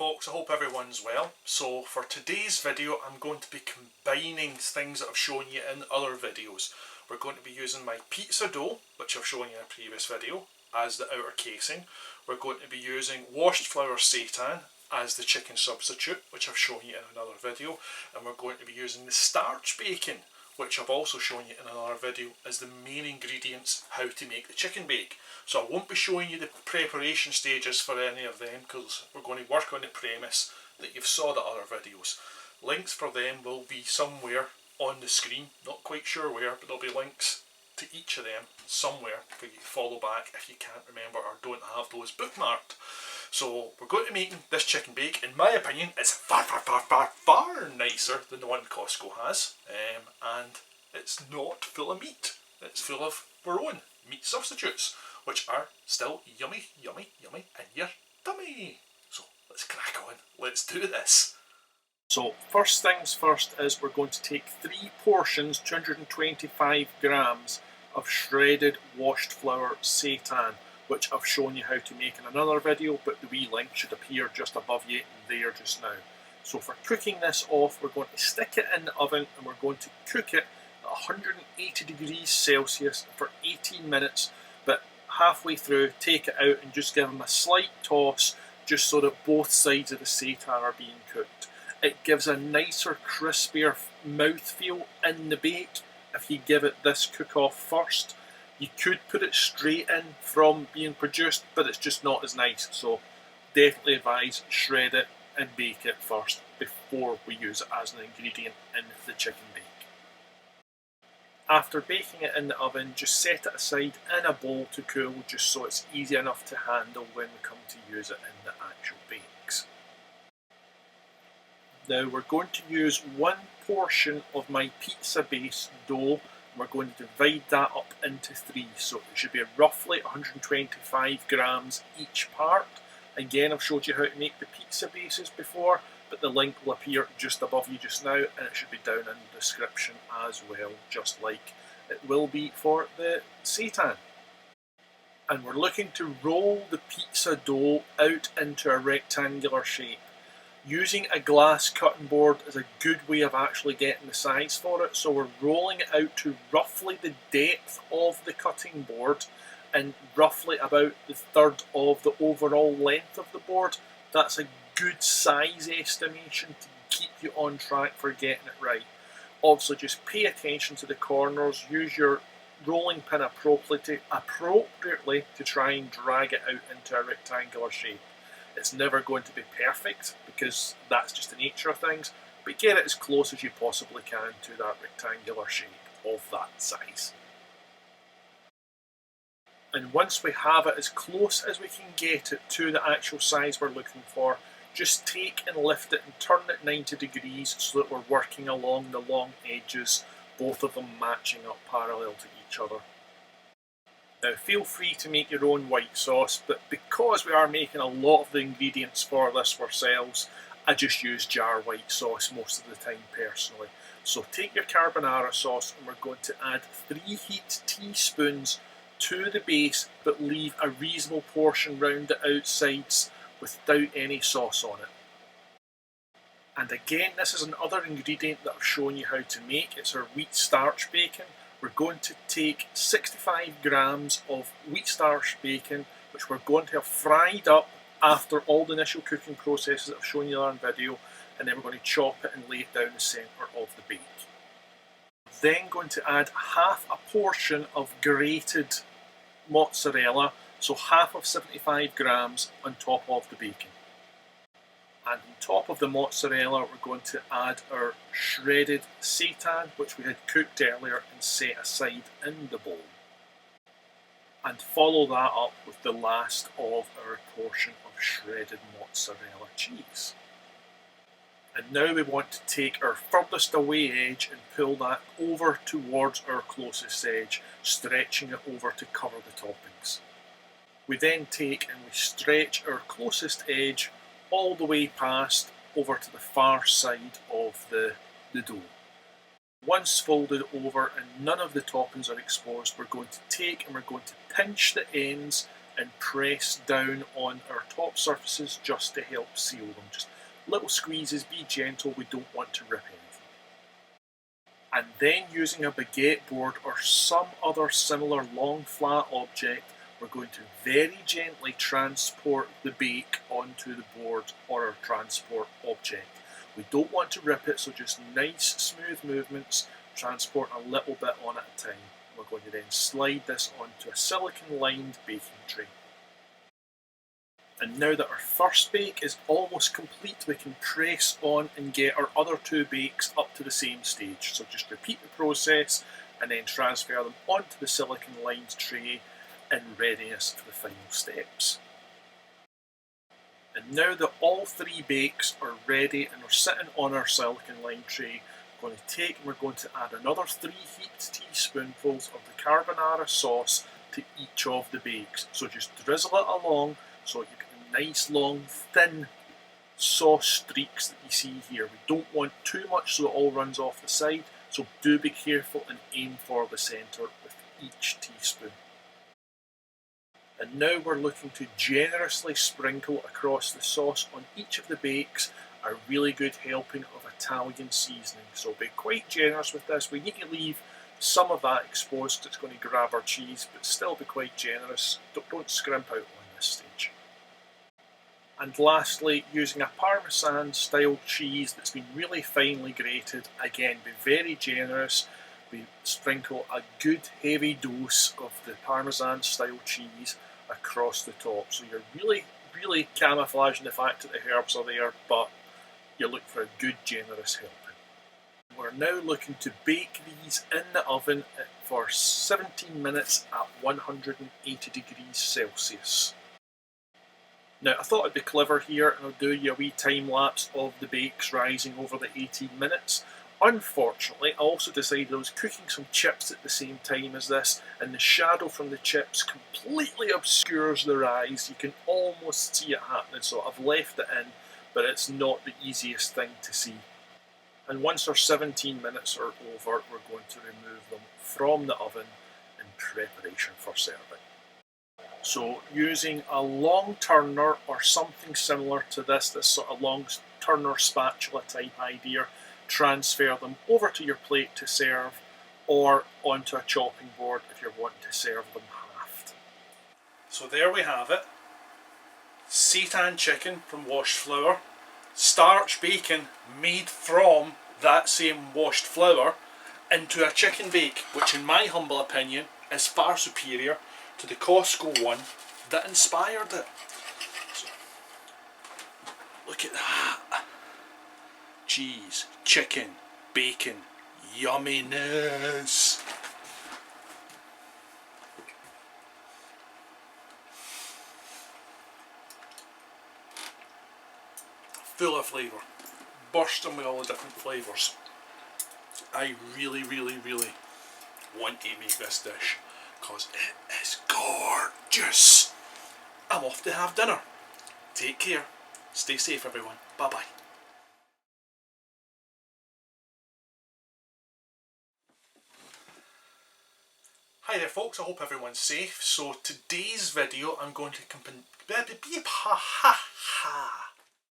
folks, I hope everyone's well. So for today's video I'm going to be combining things that I've shown you in other videos. We're going to be using my pizza dough, which I've shown you in a previous video, as the outer casing. We're going to be using washed flour seitan as the chicken substitute, which I've shown you in another video. And we're going to be using the starch bacon, which I've also shown you in another video, as the main ingredients how to make the chicken bake. So I won't be showing you the preparation stages for any of them because we're going to work on the premise that you've saw the other videos. Links for them will be somewhere on the screen, not quite sure where, but there'll be links to each of them somewhere for you to follow back if you can't remember or don't have those bookmarked. So we're going to be making this chicken bake. In my opinion, it's far nicer than the one Costco has, and it's not full of meat. It's full of our own meat substitutes, which are still yummy in your tummy. So let's crack on, let's do this. So first things first is we're going to take 3 portions, 225 grams of shredded washed flour seitan, which I've shown you how to make in another video, but the wee link should appear just above you there just now. So for cooking this off, we're going to stick it in the oven and we're going to cook it at 180 degrees Celsius for 18 minutes, but halfway through take it out and just give them a slight toss just so that both sides of the seitan are being cooked. It gives a nicer, crispier mouthfeel in the bake if you give it this cook off first. You could put it straight in from being produced, but it's just not as nice, so definitely advise shred it and bake it first before we use it as an ingredient in the chicken bake. After baking it in the oven, just set it aside in a bowl to cool, just so it's easy enough to handle when we come to use it in the actual bakes. Now we're going to use 1 portion of my pizza base dough. We're going to divide that up into 3, so it should be roughly 125 grams each part. Again, I've showed you how to make the pizza bases before, but the link will appear just above you just now, and it should be down in the description as well, just like it will be for the seitan. And we're looking to roll the pizza dough out into a rectangular shape. Using a glass cutting board is a good way of actually getting the size for it, so we're rolling it out to roughly the depth of the cutting board and roughly about the third of the overall length of the board. That's a good size estimation to keep you on track for getting it right. Also, just pay attention to the corners, use your rolling pin appropriately to try and drag it out into a rectangular shape. It's never going to be perfect because that's just the nature of things, but get it as close as you possibly can to that rectangular shape of that size. And once we have it as close as we can get it to the actual size we're looking for, just take and lift it and turn it 90 degrees so that we're working along the long edges, both of them matching up parallel to each other. Now feel free to make your own white sauce, but because we are making a lot of the ingredients for this ourselves, I just use jar white sauce most of the time personally. So take your carbonara sauce and we're going to add 3 heaped teaspoons to the base, but leave a reasonable portion round the outsides without any sauce on it. And again, this is another ingredient that I've shown you how to make. It's our wheat starch bacon. We're going to take 65 grams of wheat starch bacon, which we're going to have fried up after all the initial cooking processes that I've shown you in the video, and then we're going to chop it and lay it down the centre of the bake. Then going to add half a portion of grated mozzarella, so half of 75 grams on top of the bacon. And on top of the mozzarella, we're going to add our shredded seitan, which we had cooked earlier and set aside in the bowl. And follow that up with the last of our portion of shredded mozzarella cheese. And now we want to take our furthest away edge and pull that over towards our closest edge, stretching it over to cover the toppings. We then take and we stretch our closest edge all the way past over to the far side of the dough. Once folded over and none of the toppings are exposed, we're going to take and we're going to pinch the ends and press down on our top surfaces just to help seal them. Just little squeezes, be gentle, we don't want to rip anything. And then using a baguette board or some other similar long flat object, we're going to very gently transport the bake onto the board or our transport object. We don't want to rip it, so just nice smooth movements, transport a little bit on at a time. We're going to then slide this onto a silicone lined baking tray. And now that our first bake is almost complete, we can press on and get our other two bakes up to the same stage. So just repeat the process and then transfer them onto the silicone lined tray in readiness for the final steps. And now that all three bakes are ready and are sitting on our silicone lined tray, we're going to take and we're going to add another 3 heaped teaspoonfuls of the carbonara sauce to each of the bakes. So just drizzle it along so you get the nice long thin sauce streaks that you see here. We don't want too much so it all runs off the side, so do be careful and aim for the centre with each teaspoon. And now we're looking to generously sprinkle across the sauce on each of the bakes a really good helping of Italian seasoning. So be quite generous with this. We need to leave some of that exposed because it's going to grab our cheese, but still be quite generous. Don't scrimp out on this stage. And lastly, using a Parmesan Style Cheese that's been really finely grated, again be very generous. We sprinkle a good heavy dose of the Parmesan Style Cheese across the top. So you're really camouflaging the fact that the herbs are there, but you're looking for a good generous helping. We're now looking to bake these in the oven for 17 minutes at 180 degrees Celsius. Now I thought I'd be clever here and I'll do you a wee time lapse of the bakes rising over the 18 minutes. Unfortunately, I also decided I was cooking some chips at the same time as this, and the shadow from the chips completely obscures the rise. You can almost see it happening, so I've left it in, but it's not the easiest thing to see. And once our 17 minutes are over, we're going to remove them from the oven in preparation for serving. So using a long turner or something similar to this sort of long turner spatula type idea, transfer them over to your plate to serve, or onto a chopping board if you're wanting to serve them halved. So there we have it. Seitan chicken from washed flour, starch bacon made from that same washed flour into a chicken bake, which in my humble opinion is far superior to the Costco one that inspired it. So, look at that. Cheese, chicken, bacon, yumminess. Full of flavour, bursting with all the different flavours. I really want to make this dish because it is gorgeous. I'm off to have dinner. Take care. Stay safe everyone. Bye bye. Hi there folks, I hope everyone's safe. So today's video I'm going to